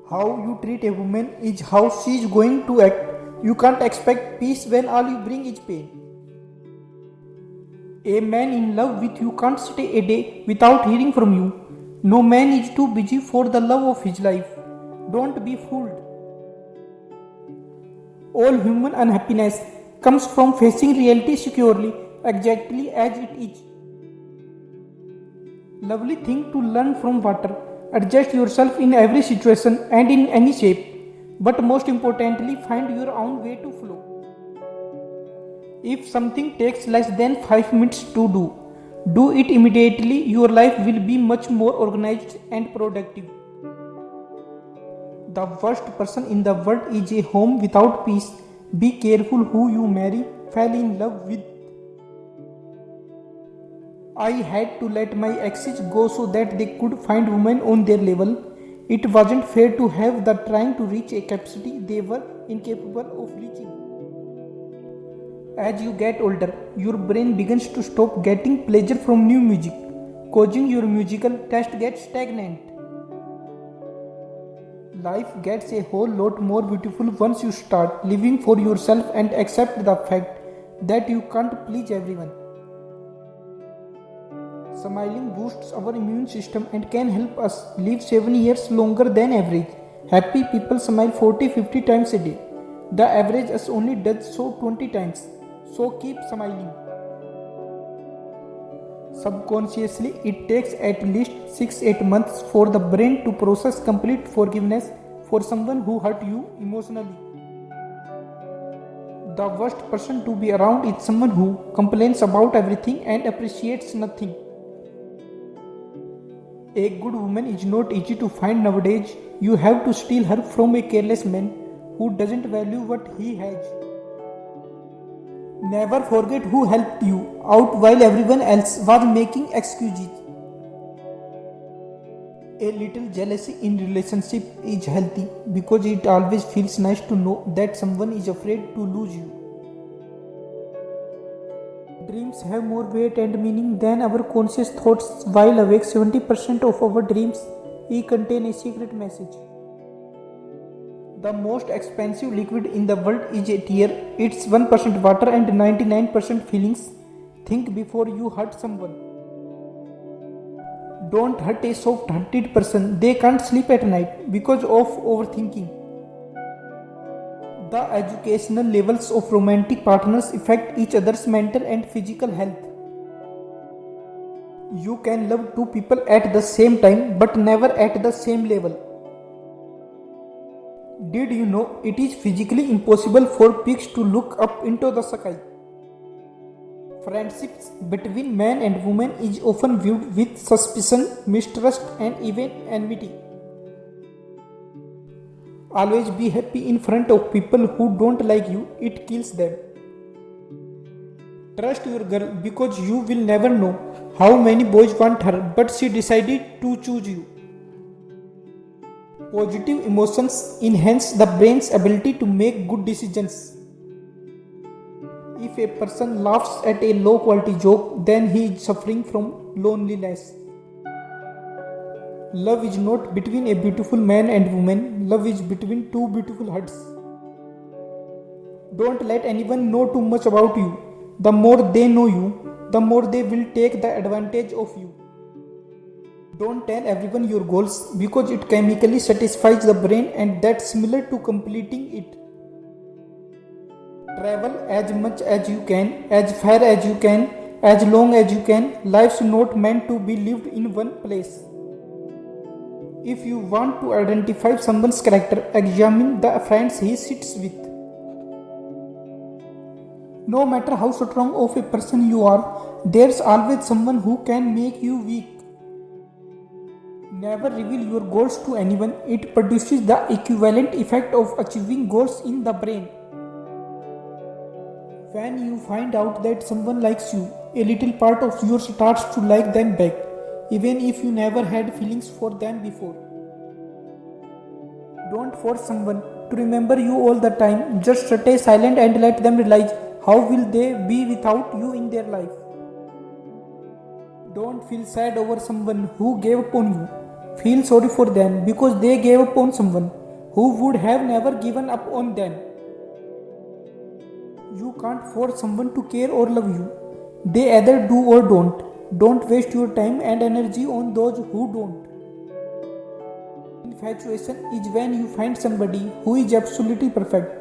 How you treat a woman is how she is going to act. You can't expect peace when all you bring is pain. A man in love with you can't stay a day without hearing from you. No man is too busy for the love of his life. Don't be fooled. All human unhappiness comes from facing reality securely, exactly as it is. Lovely thing to learn from water. Adjust yourself in every situation and in any shape. But most importantly, find your own way to flow. If something takes less than 5 minutes to do it immediately. Your life will be much more organized and productive. The worst person in the world is a home without peace. Be careful who you marry, fall in love with. I had to let my exes go so that they could find women on their level. It wasn't fair to have the trying to reach a capacity they were incapable of reaching. As you get older, your brain begins to stop getting pleasure from new music, causing your musical taste gets stagnant. Life gets a whole lot more beautiful once you start living for yourself and accept the fact that you can't please everyone. Smiling boosts our immune system and can help us live 7 years longer than average. Happy people smile 40-50 times a day. The average us only does so 20 times. So keep smiling. Subconsciously, it takes at least 6-8 months for the brain to process complete forgiveness for someone who hurt you emotionally. The worst person to be around is someone who complains about everything and appreciates nothing. A good woman is not easy to find nowadays. You have to steal her from a careless man who doesn't value what he has. Never forget who helped you out while everyone else was making excuses. A little jealousy in relationship is healthy because it always feels nice to know that someone is afraid to lose you. Dreams have more weight and meaning than our conscious thoughts. While awake, 70% of our dreams contain a secret message. The most expensive liquid in the world is a tear. It's 1% water and 99% feelings. Think before you hurt someone. Don't hurt a soft-hearted person. They can't sleep at night because of overthinking. The educational levels of romantic partners affect each other's mental and physical health. You can love two people at the same time but never at the same level. Did you know it is physically impossible for pigs to look up into the sky? Friendships between man and woman is often viewed with suspicion, mistrust, and even envy. Always be happy in front of people who don't like you, it kills them. Trust your girl because you will never know how many boys want her, but she decided to choose you. Positive emotions enhance the brain's ability to make good decisions. If a person laughs at a low quality joke, then he is suffering from loneliness. Love is not between a beautiful man and woman, love is between two beautiful hearts. Don't let anyone know too much about you. The more they know you, the more they will take the advantage of you. Don't tell everyone your goals because it chemically satisfies the brain and that's similar to completing it. Travel as much as you can, as far as you can, as long as you can. Life's not meant to be lived in one place. If you want to identify someone's character, examine the friends he sits with. No matter how strong of a person you are, there's always someone who can make you weak. Never reveal your goals to anyone. It produces the equivalent effect of achieving goals in the brain. When you find out that someone likes you, a little part of you starts to like them back, even if you never had feelings for them before. Don't force someone to remember you all the time. Just stay silent and let them realize how will they be without you in their life. Don't feel sad over someone who gave up on you. Feel sorry for them because they gave up on someone who would have never given up on them. You can't force someone to care or love you. They either do or don't. Don't waste your time and energy on those who don't. Infatuation is when you find somebody who is absolutely perfect.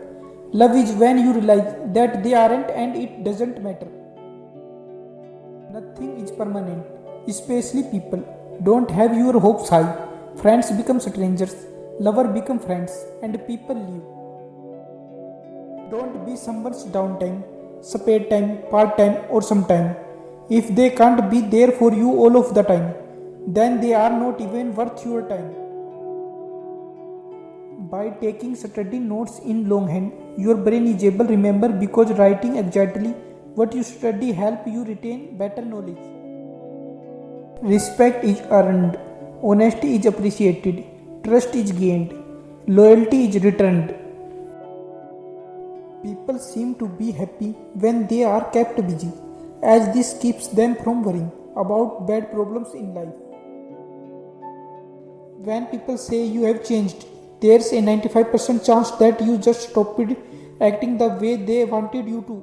Love is when you realize that they aren't and it doesn't matter. Nothing is permanent, especially people. Don't have your hopes high. Friends become strangers, lovers become friends, and people leave. Don't be someone's downtime, spare time, part time, or sometime. If they can't be there for you all of the time, then they are not even worth your time. By taking study notes in longhand, your brain is able to remember because writing exactly what you study help you retain better knowledge. Respect is earned, honesty is appreciated, trust is gained, loyalty is returned. People seem to be happy when they are kept busy, as this keeps them from worrying about bad problems in life. When people say you have changed, there's a 95% chance that you just stopped acting the way they wanted you to.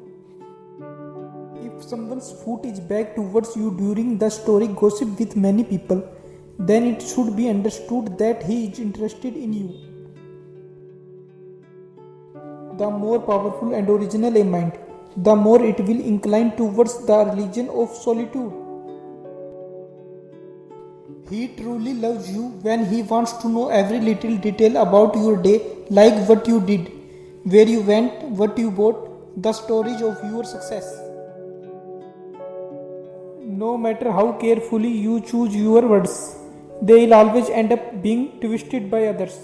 If someone's foot is back towards you during the story gossip with many people, then it should be understood that he is interested in you. The more powerful and original a mind, the more it will incline towards the religion of solitude. He truly loves you when he wants to know every little detail about your day, like what you did, where you went, what you bought, the stories of your success. No matter how carefully you choose your words, they will always end up being twisted by others.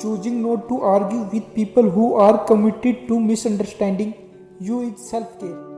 Choosing not to argue with people who are committed to misunderstanding you is self care.